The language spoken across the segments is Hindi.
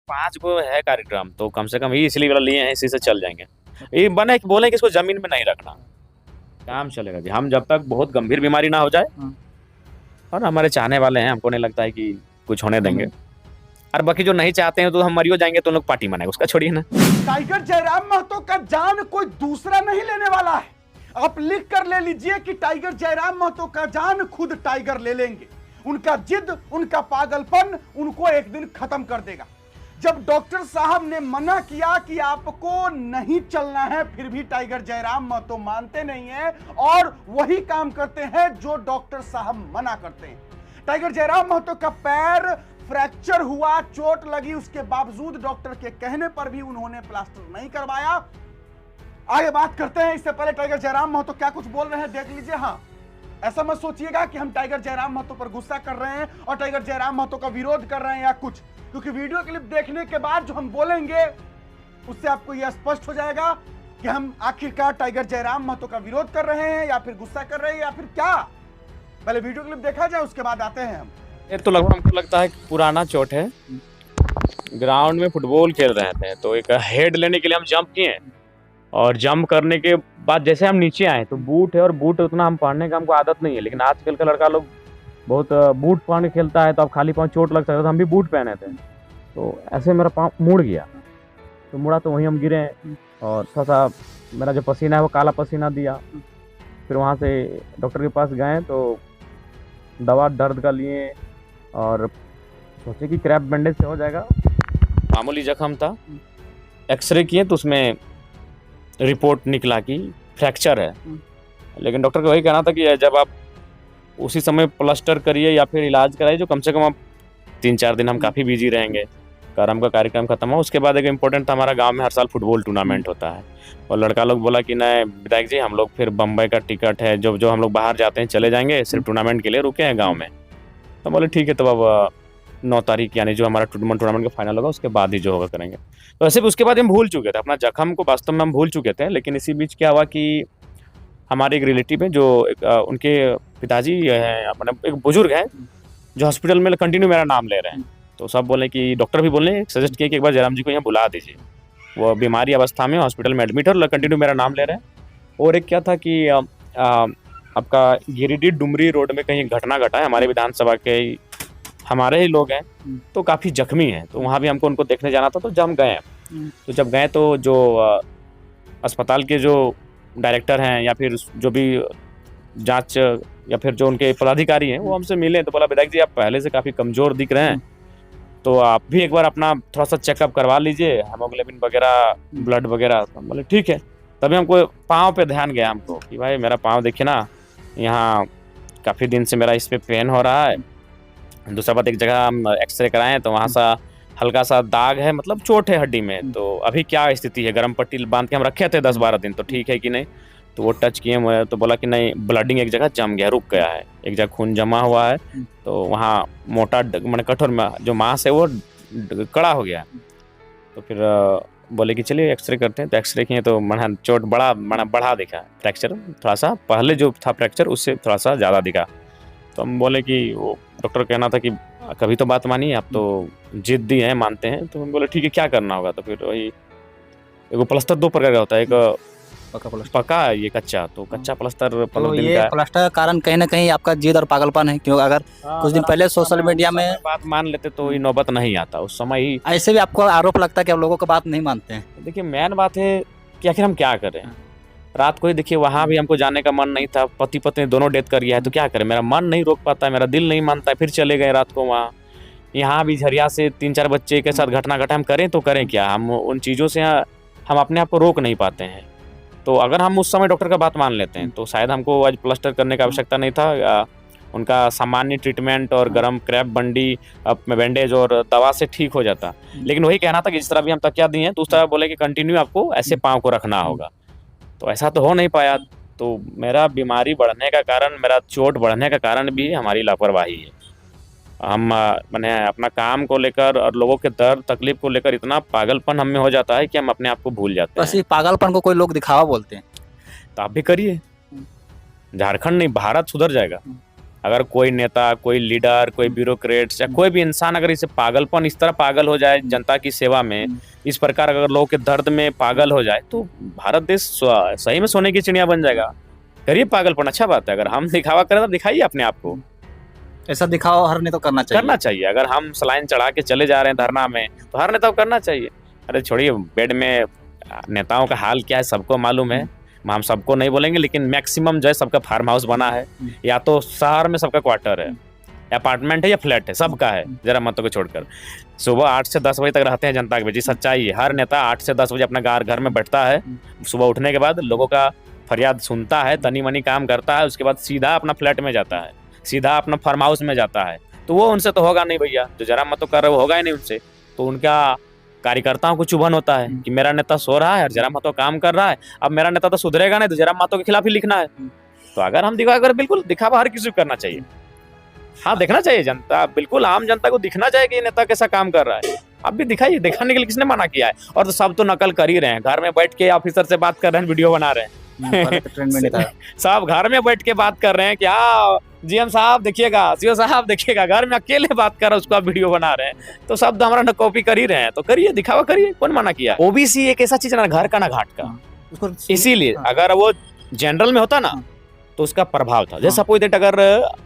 5 गो है कार्यक्रम, तो कम से कम ये इसलिए वाला लिए हैं, इसी से चल जाएंगे। ये बने कि बोले कि इसको जमीन में नहीं रखना, काम चलेगा जी। हम जब तक बहुत गंभीर बीमारी ना हो जाए, और हमारे चाहने वाले हैं, हमको नहीं लगता है कि कुछ होने देंगे। और बाकी जो नहीं चाहते हैं तो हम मरियो जाएंगे तो लोग पार्टी मनाएंगे, उसका छोड़िए ना। टाइगर जयराम महतो का जान कोई दूसरा नहीं लेने वाला है। आप लिख कर ले लीजिए कि टाइगर जयराम महतो का जान खुद टाइगर ले लेंगे। उनका जिद, उनका पागलपन उनको एक दिन खत्म कर देगा। जब डॉक्टर साहब ने मना किया कि आपको नहीं चलना है, फिर भी टाइगर जयराम महतो मानते नहीं है और वही काम करते हैं जो डॉक्टर साहब मना करते हैं। टाइगर जयराम महतो का पैर फ्रैक्चर हुआ, चोट लगी, उसके बावजूद डॉक्टर के कहने पर भी उन्होंने प्लास्टर नहीं करवाया। आगे बात करते हैं। इससे पहले टाइगर जयराम महतो क्या कुछ बोल रहे हैं देख लीजिए। हाँ, ऐसा मत सोचिएगा कि हम टाइगर जयराम महतो पर गुस्सा कर रहे हैं और टाइगर जयराम महतो का विरोध कर रहे हैं या कुछ, क्योंकि वीडियो क्लिप देखने के बाद जो हम बोलेंगे उससे आपको यह स्पष्ट हो जाएगा कि हम आखिरकार टाइगर जयराम महतो का विरोध कर रहे हैं या फिर गुस्सा कर रहे हैं या फिर क्या। पहले वीडियो क्लिप देखा जाए, उसके बाद आते हैं हम। ये तो लगभग हमको लगता है कि पुराना चोट है। ग्राउंड में फुटबॉल खेल रहे थे, तो एक हेड लेने के लिए हम जंप किए, और जंप करने के बाद जैसे हम नीचे आए तो बूट है, और बूट उतना हम पहनने का हमको आदत नहीं है, लेकिन आजकल का लड़का लोग बहुत बूट पहन के खेलता है, तो अब खाली पाँव चोट लग सकता है, तो हम भी बूट पहने थे। तो ऐसे मेरा पाँव मुड़ गया, तो मुड़ा तो वहीं हम गिरे, और थोड़ा सा मेरा जो पसीना है वो काला पसीना दिया। फिर वहाँ से डॉक्टर के पास गए तो दवा दर्द का लिए, और सोचे कि क्रैप बैंडेज से हो जाएगा। मामूली जख्म था, एक्सरे किए तो उसमें रिपोर्ट निकला कि फ्रैक्चर है, लेकिन डॉक्टर का वही कहना था कि जब आप उसी समय प्लास्टर करिए या फिर इलाज कराइए, जो कम से कम आप 3-4 दिन हम काफ़ी बिजी रहेंगे। करम का कार्यक्रम खत्म हो, उसके बाद एक इम्पोर्टेंट था, हमारा गांव में हर साल फुटबॉल टूर्नामेंट होता है, और लड़का लोग बोला कि नहीं विधायक जी, हम लोग फिर बम्बई का टिकट है, जो हम लोग बाहर जाते हैं चले जाएंगे, सिर्फ टूर्नामेंट के लिए रुके हैं गाँव में। तो बोले ठीक है, तो अब 9 तारीख यानी जो हमारा टूर्नामेंट का फाइनल होगा उसके बाद ही जो होगा करेंगे। तो वैसे भी उसके बाद हम भूल चुके थे अपना जख्म को, वास्तव में हम भूल चुके थे। लेकिन इसी बीच क्या हुआ कि हमारे एक रिलेटिव है, जो उनके पिताजी हैं, मतलब एक बुजुर्ग हैं, जो हॉस्पिटल में कंटिन्यू मेरा नाम ले रहे हैं। तो सब बोले कि डॉक्टर भी बोले, सजेस्ट किए कि एक बार जयराम जी को यहाँ बुला दीजिए, वो बीमारी अवस्था में हॉस्पिटल में एडमिट है और कंटिन्यू मेरा नाम ले रहे हैं। और एक क्या था कि आपका गिरिडीह डुमरी रोड में कहीं घटना घटा है, हमारे विधानसभा के हमारे ही लोग हैं, तो काफ़ी जख्मी हैं, तो वहाँ भी हमको उनको देखने जाना था। तो जब हम गए, तो जब गए तो जो अस्पताल के जो डायरेक्टर हैं या फिर जो भी जांच या फिर जो उनके पदाधिकारी हैं, वो हमसे मिले, तो बोला विधायक जी आप पहले से काफ़ी कमज़ोर दिख रहे हैं, तो आप भी एक बार अपना थोड़ा सा चेकअप करवा लीजिए, हेमोग्लोबिन वगैरह, ब्लड वगैरह। बोले ठीक है। तभी हमको पाँव पे ध्यान गया हमको कि भाई मेरा पाँव देखिए ना, यहाँ काफ़ी दिन से मेरा इस पर पेन हो रहा है। दूसरा बात, एक जगह हम एक्सरे कराएं तो वहाँ सा हल्का सा दाग है, मतलब चोट है हड्डी में, तो अभी क्या स्थिति है, गर्म पट्टी बांध के हम रखे थे 10-12 दिन, तो ठीक है कि नहीं। तो वो टच किए मुझे, तो बोला कि नहीं ब्लडिंग एक जगह जम गया, रुक गया है, एक जगह खून जमा हुआ है, तो वहाँ मोटा मैंने कठोर में जो मांस है वो कड़ा हो गया। तो फिर बोले कि चलिए एक्सरे करते हैं। तो एक्सरे किए तो मैंने चोट बढ़ा दिखा, फ्रैक्चर थोड़ा सा पहले जो था फ्रैक्चर उससे थोड़ा सा ज़्यादा दिखा। तो हम बोले कि वो डॉक्टर कहना था कि कभी तो बात मानिए, आप तो जिद्दी हैं, मानते हैं। तो हम बोले ठीक है, क्या करना होगा। तो फिर वही एगो प्लास्टर 2 प्रकार का होता है, एक पका ये कच्चा, तो कच्चा प्लास्टर 15 दिन ये का। प्लास्टर का कारण कहीं ना कहीं आपका जिद और पागलपन है, क्योंकि अगर कुछ दिन पहले सोशल मीडिया में बात मान लेते तो ये नौबत नहीं आता, उस समय ही। ऐसे भी आपको आरोप लगता है कि आप लोगों की बात नहीं मानते हैं। देखिए मेन बात है कि आखिर हम क्या करें। रात को ही देखिए वहाँ भी हमको जाने का मन नहीं था, पति पत्नी दोनों डेथ कर गया है, तो क्या करें, मेरा मन नहीं रोक पाता है, मेरा दिल नहीं मानता है, फिर चले गए रात को वहाँ। यहाँ भी झरिया से 3-4 बच्चे के साथ घटना घटा, हम करें तो करें क्या, हम उन चीज़ों से हम अपने आप को रोक नहीं पाते हैं। तो अगर हम उस समय डॉक्टर का बात मान लेते हैं तो शायद हमको आज प्लास्टर करने का आवश्यकता नहीं था। उनका सामान्य ट्रीटमेंट और गर्म क्रैप बंडी बैंडेज और दवा से ठीक हो जाता। लेकिन वही कहना था कि जिस तरह भी हम तकिया दिए हैं, तो उस तरह बोले कि कंटिन्यू आपको ऐसे पाँव को रखना होगा। तो ऐसा तो हो नहीं पाया। तो मेरा बीमारी बढ़ने का कारण, मेरा चोट बढ़ने का कारण भी हमारी लापरवाही है। हम मैंने अपना काम को लेकर और लोगों के दर्द तकलीफ को लेकर इतना पागलपन हम में हो जाता है कि हम अपने आप को भूल जाते बस हैं। ये पागलपन को कोई लोग दिखावा बोलते हैं। तो आप भी करिए, झारखंड नहीं भारत सुधर जाएगा। अगर कोई नेता, कोई लीडर, कोई ब्यूरोक्रेट्स या कोई भी इंसान अगर इसे पागलपन इस तरह पागल हो जाए जनता की सेवा में, इस प्रकार अगर लोगों के दर्द में पागल हो जाए, तो भारत देश सही में सोने की चिड़िया बन जाएगा। करिए पागलपन, अच्छा बात है। अगर हम दिखावा करें तो दिखाइए अपने आप को, ऐसा दिखावा हर नेता को करना चाहिए। अगर हम सलाइन चढ़ा के चले जा रहे हैं धरना में, तो हर नेता को करना चाहिए। अरे छोड़िए, बेड में नेताओं का हाल क्या है सबको मालूम है, हम सबको नहीं बोलेंगे, लेकिन मैक्सिमम जो है सबका फार्म हाउस बना है, या तो शहर में सबका क्वार्टर है, अपार्टमेंट है या फ्लैट है, सबका है, जरा मतों को छोड़कर। सुबह 8 से 10 बजे तक रहते हैं जनता के बीच, सच्चाई है। हर नेता 8 से 10 बजे अपना घर में बैठता है, सुबह उठने के बाद लोगों का फरियाद सुनता है, तनी मनी काम करता है, उसके बाद सीधा अपना फ्लैट में जाता है, सीधा अपना फार्म हाउस में जाता है। तो वो उनसे तो होगा नहीं भैया, जो जरा मतों कर रहे वो होगा ही नहीं उनसे। तो उनका कार्यकर्ताओं को चुभन होता है कि मेरा नेता सो रहा है और जरा मतों काम कर रहा है, अब मेरा नेता तो सुधरेगा नहीं, तो जरा मतों के खिलाफ ही लिखना है। तो अगर हम दिखा कर, बिल्कुल दिखावा हर किसी को करना चाहिए। हाँ, देखना चाहिए जनता, बिल्कुल आम जनता को दिखना चाहिए कि नेता कैसा काम कर रहा है। आप भी दिखाइए, दिखाने के लिए किसने मना किया है? और तो सब तो नकल कर ही रहे हैं, घर में बैठ के ऑफिसर से बात कर रहे हैं, वीडियो बना रहे हैं। सब घर में बैठ के बात कर रहे हैं कि हाँ जीएम साहब देखिएगा, सीओ साहब देखिएगा, घर में अकेले बात कर रहे हैं, उसको आप वीडियो बना रहे हैं। तो सब हमारा न कॉपी कर ही रहे हैं, तो करिए, दिखावा करिए, कौन मना किया? ओबीसी एक ऐसा चीज है ना, घर का ना घाट का। इसीलिए अगर वो जनरल में होता ना तो उसका प्रभाव था। जैसे सपोज दैट अगर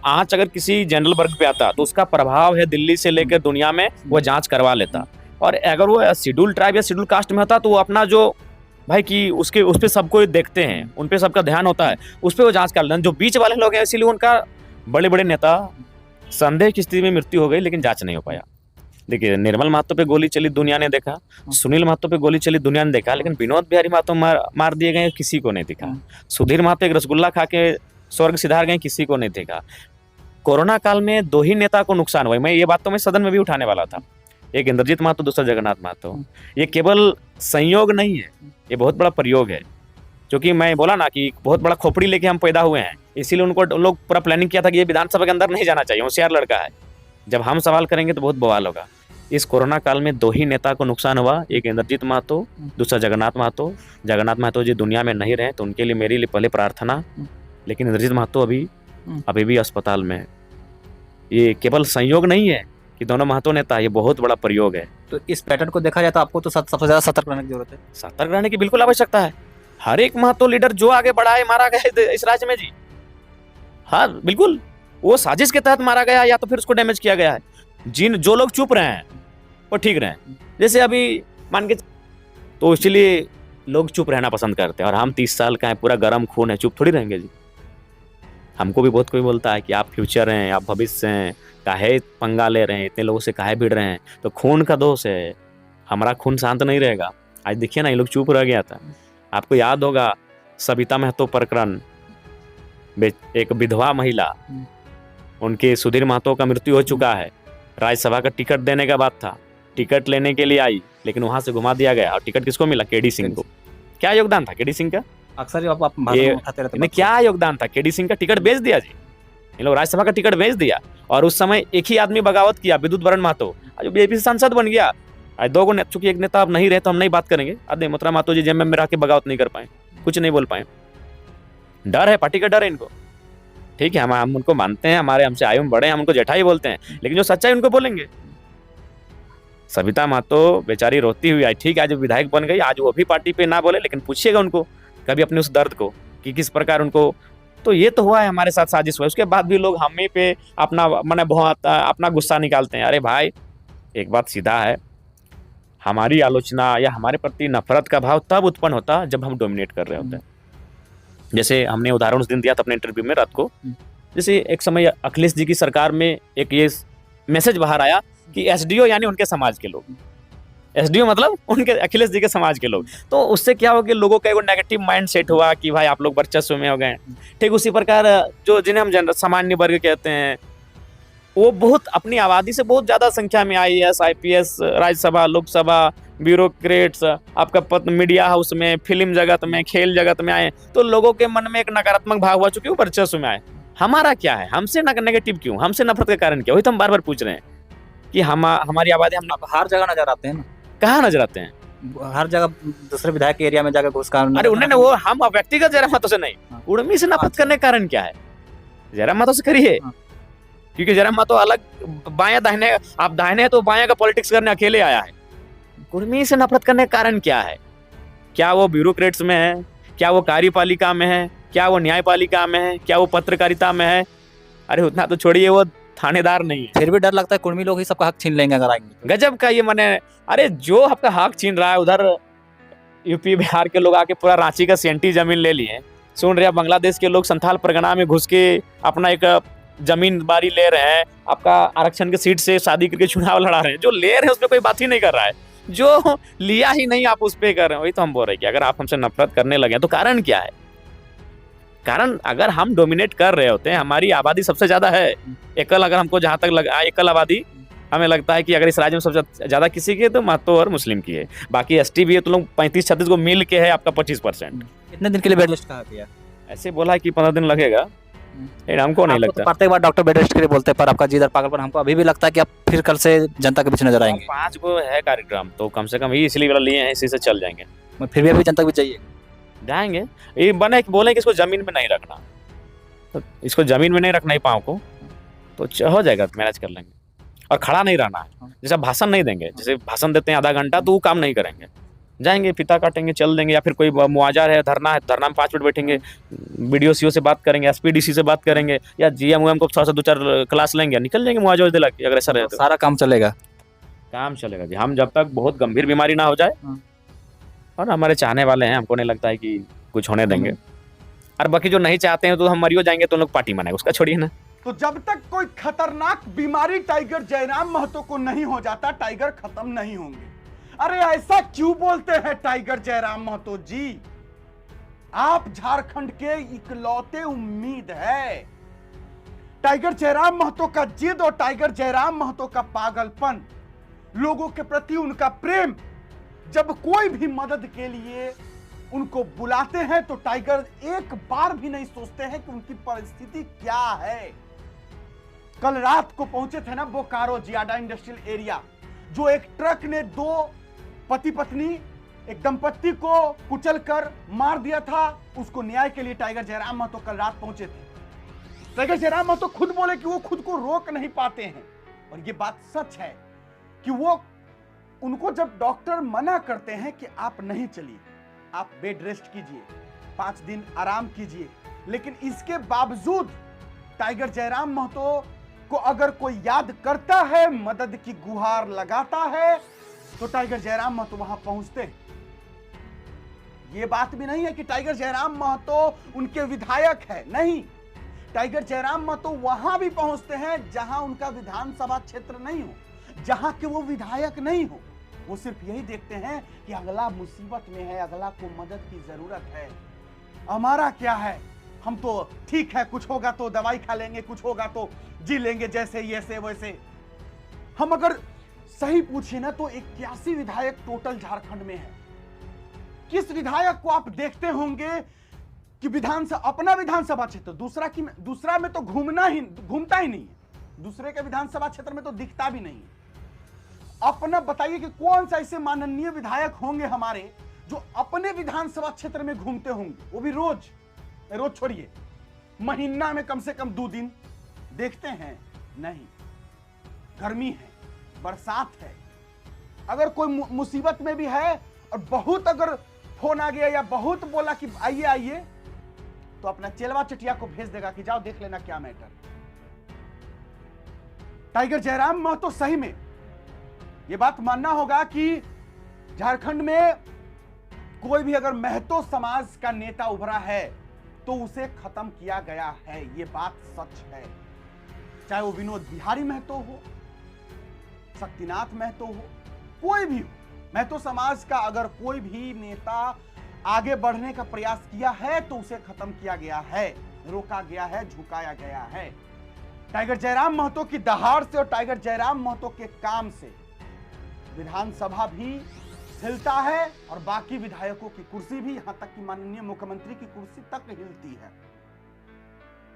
आंच अगर किसी जनरल वर्ग पे आता तो उसका प्रभाव है दिल्ली से लेकर दुनिया में, वो जांच करवा लेता। और अगर वो शेड्यूल ट्राइब या शेड्यूल कास्ट में होता तो वो अपना जो भाई कि उस पर सबको देखते हैं, उन पे सबका ध्यान होता है, उस पर वो जांच कर लेते। जो बीच वाले लोग हैं, इसीलिए उनका बड़े बड़े नेता संदेह की स्थिति में मृत्यु हो गई, लेकिन जांच नहीं हो पाया। देखिए, निर्मल महतो पे गोली चली, दुनिया ने देखा। सुनील महतो पे गोली चली, दुनिया ने देखा। लेकिन विनोद बिहारी महतो मार दिए गए, किसी को नहीं दिखा। सुधीर महतो एक रसगुल्ला खा के स्वर्ग सिधार गए, किसी को नहीं देखा। कोरोना काल में 2 ही नेता को नुकसान हुआ। मैं ये बात तो मैं सदन में भी उठाने वाला था, एक इंद्रजीत महतो, दूसरा जगन्नाथ महतो। ये केवल संयोग नहीं है, ये बहुत बड़ा प्रयोग है। क्योंकि मैं बोला ना कि बहुत बड़ा खोपड़ी लेके हम पैदा हुए हैं, इसीलिए उनको लोग पूरा प्लानिंग किया था कि ये विधानसभा के अंदर नहीं जाना चाहिए, होशियार लड़का है, जब हम सवाल करेंगे तो बहुत बवाल होगा। इस कोरोना काल में 2 ही नेता को नुकसान हुआ, एक इंद्रजीत महतो, दूसरा जगन्नाथ महतो। जगन्नाथ महतो जी दुनिया में नहीं रहे, तो उनके लिए मेरी पहले प्रार्थना। लेकिन इंद्रजीत महतो अभी भी अस्पताल में। ये केवल संयोग नहीं है कि दोनों महतो नेता, ये बहुत बड़ा प्रयोग है। तो इस पैटर्न को देखा जाए तो आपको तो सबसे ज्यादा सतर्क रहने की जरूरत है। सतर्क रहने की बिल्कुल आवश्यकता है। हर एक महतो लीडर जो आगे बढ़ा है, मारा गया इस राज्य में जी। हाँ बिल्कुल, वो साजिश के तहत मारा गया या तो फिर उसको डैमेज किया गया है। जो लोग चुप रहे हैं वो ठीक रहे, जैसे अभी मान के, तो इसलिए लोग चुप रहना पसंद करते हैं। और हम 30 साल का है, पूरा गर्म खून है, चुप थोड़ी रहेंगे जी। हमको भी बहुत कोई बोलता है कि आप फ्यूचर हैं, आप भविष्य हैं, काहे पंगा ले रहे हैं, इतने लोगों से काहे भिड़ रहे हैं। तो खून का दोष है, हमारा खून शांत नहीं रहेगा। आज देखिए ना, ये लोग चुप रह गया था। आपको याद होगा सविता महतो प्रकरण, एक विधवा महिला, उनके सुधीर महतो का मृत्यु हो चुका है। राज्यसभा का टिकट देने का बात था, टिकट लेने के लिए आई, लेकिन वहां से घुमा दिया गया। और टिकट किसको मिला? केडी सिंह को। क्या योगदान था केडी सिंह का? अक्सर आप उठाते रहते हैं। क्या योगदान था? केडी सिंह का टिकट बेच दिया जी, इन लोग राज्यसभा का टिकट बेच दिया। और उस समय एक ही आदमी बगावत किया, विद्युत वरण महतो, जो बीजेपी से सांसद बन गया। आज 2 गो, चूंकि एक नेता अब नहीं रहे तो हम नहीं बात करेंगे। आदि मोत्रा महतो जी जेएमएम में रह के बगावत नहीं कर पाए, कुछ नहीं बोल पाए। डर है, पार्टी का डर है इनको। ठीक है, हम उनको मानते हैं, हमारे हमसे आयु में बड़े, हम उनको जेठाई बोलते हैं, लेकिन जो सच्चाई उनको बोलेंगे। सविता महतो बेचारी रोती हुई आई, ठीक है, आज विधायक बन गई, आज वो भी पार्टी पे ना बोले, लेकिन पूछिएगा उनको कभी अपने उस दर्द को कि किस प्रकार उनको। तो ये तो हुआ है, हमारे साथ साजिश हुआ है। उसके बाद भी लोग हमें पे अपना अपना गुस्सा निकालते हैं। अरे भाई, एक बात सीधा है, हमारी आलोचना या हमारे प्रति नफरत का भाव तब उत्पन्न होता जब हम डोमिनेट कर रहे होते हैं। जैसे हमने उदाहरण उस दिन दिया था अपने इंटरव्यू में रात को, जैसे एक समय अखिलेश जी की सरकार में एक ये मैसेज बाहर आया कि एसडीओ यानी उनके समाज के लोग, एसडीओ मतलब उनके अखिलेश जी के समाज के लोग। तो उससे क्या हो कि लोगों का एक नेगेटिव माइंड सेट हुआ कि भाई आप लोग वर्चस्व में हो गए। ठीक उसी प्रकार जो जिन्हें हम सामान्य वर्ग कहते हैं, वो बहुत अपनी आबादी से बहुत ज़्यादा संख्या में IAS IPS, Rajya Sabha, Lok Sabha, bureaucrats, आपका पत्र मीडिया हाउस में, फिल्म जगत में, खेल जगत में आए। तो लोगों के मन में एक नकारात्मक भाव हुआ, चूंकि वो वर्चस्व में आए। हमारा क्या है? हमसे नेगेटिव क्यों? हमसे नफरत का कारण क्या? वही तो हम बार बार पूछ रहे हैं कि हमारी आबादी, हम हर जगह नजर आते हैं ना। कहाँ नजर आते हैं? हर जगह दूसरे विधायक के एरिया में जाकर घुस कर। अरे उन्होंने वो, हम व्यक्तिगत जयराम महतो से नहीं, उर्मी से नफरत करने का कारण क्या है? जयराम महतो से करिए, क्योंकि जयराम महतो अलग, बायां दाहिने, आप दाहिने हैं तो बायां का पॉलिटिक्स करने अकेले आया है। कुर्मी से नफरत करने का कारण क्या है? क्या वो ब्यूरोक्रेट्स में है? क्या वो कार्यपालिका में है? क्या वो न्यायपालिका में है? क्या वो पत्रकारिता में है? अरे उतना तो छोड़िए, वो थानेदार नहीं है। फिर भी डर लगता है कुर्मी लोग ही सबका हक छीन लेंगे अगर आएंगे। गजब का ये माने, अरे जो आपका हक छीन रहा है, उधर यूपी बिहार के लोग आके पूरा रांची का सेंटी जमीन ले लिए हैं। सुन रहे हैं बांग्लादेश के लोग संथाल परगना में घुस के अपना एक जमीन बारी ले रहे हैं, आपका आरक्षण के सीट से शादी करके चुनाव लड़ा रहे हैं। जो ले रहे हैं उस पर कोई बात ही नहीं कर रहा है, जो लिया ही नहीं आप उस पे कर रहे हैं। वही तो हम बोल रहे हैं कि अगर आप हमसे नफरत करने लगे तो कारण क्या है? कारण अगर हम डोमिनेट कर रहे होते हैं, हमारी आबादी सबसे ज्यादा है, एकल, अगर हमको जहां तक लगा एकल आबादी हमें लगता है कि अगर इस राज्य में सबसे ज्यादा किसी की है तो महतो और मुस्लिम की है, बाकी एसटी भी है तो लोग 35-36 को मिल के है आपका 25%। कितने दिन के लिए बेड रेस्ट कहा गया? ऐसे बोला है कि 15 दिन लगेगा, लेकिन हमको नहीं लगता। प्रत्येक बार डॉक्टर बेड रेस्ट के लिए बोलते हैं, पर आपका जिद और पागलपन हमको अभी भी लगता है कि आप फिर कल से जनता के बीच नजर आएंगे। 5 को है कार्यक्रम, तो कम से कम ही इसलिए वाला लिए हैं, इसी से चल जाएंगे। फिर भी अभी जनता भी चाहिए, जाएंगे। ये बने बोले कि इसको जमीन में नहीं रखना, तो इसको जमीन में नहीं रखना ही पाँव को, तो हो जाएगा, मैनेज कर लेंगे। और खड़ा नहीं रहना है, जैसे भाषण नहीं देंगे, जैसे भाषण देते हैं आधा घंटा तो वो काम नहीं करेंगे, जाएंगे फीता काटेंगे चल देंगे, या फिर कोई मुआवजा है, धरना है, धरना में 5 मिनट बैठेंगे, बीडीओ सीओ से बात करेंगे, एसपीडीसी से बात करेंगे, या जीएम को थोड़ा सा 2-4 क्लास लेंगे, निकल जाएंगे मुआवजा दिला के। अगर ऐसा रहे तो सारा काम चलेगा, काम चलेगा जी। हम जब तक बहुत गंभीर बीमारी ना हो जाए, और हमारे चाहने वाले हैं, हमको नहीं लगता है कि कुछ होने देंगे। और बाकी जो नहीं चाहते हैं तो हम मरियो जाएंगे तो लोग पार्टी मनाएंगे, उसका छोड़िए ना। तो जब तक कोई खतरनाक बीमारी टाइगर जयराम महतो को नहीं हो जाता, टाइगर खत्म नहीं होंगे। अरे ऐसा क्यों बोलते हैं टाइगर जयराम महतो जी? आप झारखंड के इकलौते उम्मीद है। टाइगर जयराम महतो का जिद और टाइगर जयराम महतो का पागलपन, लोगों के प्रति उनका प्रेम, जब कोई भी मदद के लिए उनको बुलाते हैं तो टाइगर एक बार भी नहीं सोचते हैं कि उनकी परिस्थिति क्या है। कल रात को पहुंचे थे ना बोकारो जियाडा इंडस्ट्रियल एरिया, जो एक ट्रक ने 2 पति पत्नी एक दंपत्ति को कुचलकर मार दिया था, उसको न्याय के लिए टाइगर जयराम महतो कल रात पहुंचे थे। टाइगर जयराम महतो खुद बोले कि वो खुद को रोक नहीं पाते हैं, और ये बात सच है कि वो, उनको जब डॉक्टर मना करते हैं कि आप नहीं चलिए, आप बेड रेस्ट कीजिए, 5 दिन आराम कीजिए, लेकिन इसके बावजूद टाइगर जयराम महतो को अगर कोई याद करता है, मदद की गुहार लगाता है, तो टाइगर जयराम महतो वहां पहुंचते हैं। यह बात भी नहीं है कि टाइगर जयराम महतो उनके विधायक है, नहीं, टाइगर जयराम महतो वहां भी पहुंचते हैं जहां उनका विधानसभा क्षेत्र नहीं हो, जहां के वो विधायक नहीं हो। वो सिर्फ यही देखते हैं कि अगला मुसीबत में है, अगला को मदद की जरूरत है। हमारा क्या है, हम तो ठीक है, कुछ होगा तो दवाई खा लेंगे, कुछ होगा तो जी लेंगे, जैसे ऐसे वैसे। हम अगर सही पूछे ना तो 81 विधायक टोटल झारखंड में है। किस विधायक को आप देखते होंगे कि विधानसभा, अपना विधानसभा क्षेत्र, दूसरा में तो घूमता ही नहीं है, दूसरे के विधानसभा क्षेत्र में तो दिखता भी नहीं है। अपना बताइए कि कौन सा ऐसे माननीय विधायक होंगे हमारे जो अपने विधानसभा क्षेत्र में घूमते होंगे, वो भी रोज छोड़िए, महीना में कम से कम 2 दिन देखते हैं? नहीं। गर्मी है, बरसात है, अगर कोई मुसीबत में भी है और बहुत अगर फोन आ गया या बहुत बोला कि आइए आइए, तो अपना चेलवा चटिया को भेज देगा कि जाओ देख लेना क्या मैटर। टाइगर जयराम महतो सही में यह बात मानना होगा कि झारखंड में कोई भी अगर महतो समाज का नेता उभरा है तो उसे खत्म किया गया है, यह बात सच है। चाहे वो विनोद बिहारी महतो हो, शक्तिनाथ महतो हो, कोई भी हो, महतो समाज का अगर कोई भी नेता आगे बढ़ने का प्रयास किया है तो उसे खत्म किया गया है, रोका गया है, झुकाया गया है। टाइगर जयराम महतो की दहाड़ से और टाइगर जयराम महतो के काम से विधानसभा भी हिलता है और बाकी विधायकों की कुर्सी भी, यहां तक कि माननीय मुख्यमंत्री की कुर्सी तक हिलती है।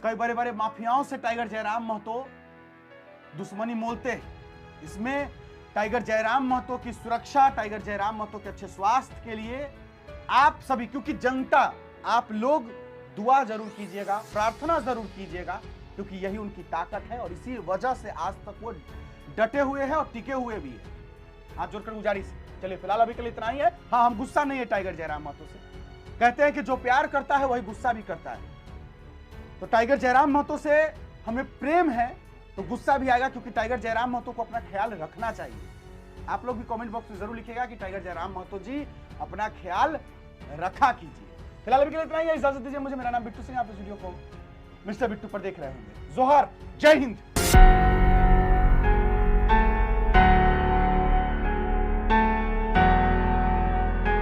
कई बड़े बड़े माफियाओं से टाइगर जयराम महतो दुश्मनी मोलते हैं। इसमें टाइगर जयराम महतो की सुरक्षा, टाइगर जयराम महतो के अच्छे स्वास्थ्य के लिए आप सभी, क्योंकि जनता, आप लोग दुआ जरूर कीजिएगा, प्रार्थना जरूर कीजिएगा क्योंकि यही उनकी ताकत है और इसी वजह से आज तक वो डटे हुए हैं और टिके हुए भी है। हाथ जोड़कर गुजारिश, चलिए फिलहाल अभी के लिए इतना ही है। हाँ, हम गुस्सा नहीं है टाइगर जयराम महतो से, कहते हैं कि जो प्यार करता है वही गुस्सा भी करता है। तो टाइगर जयराम महतो से हमें प्रेम है तो गुस्सा भी आएगा, क्योंकि टाइगर जयराम महतो को अपना ख्याल रखना चाहिए। आप लोग भी कमेंट बॉक्स में जरूर लिखिएगा कि टाइगर जयराम महतो जी अपना ख्याल रखा कीजिए। फिलहाल अभी के लिए इतना ही है, इजाजत दीजिए मुझे। मेरा नाम बिट्टू सिंह, आप इस वीडियो को मिस्टर बिट्टू पर देख रहे होंगे। जोहार, जय हिंद।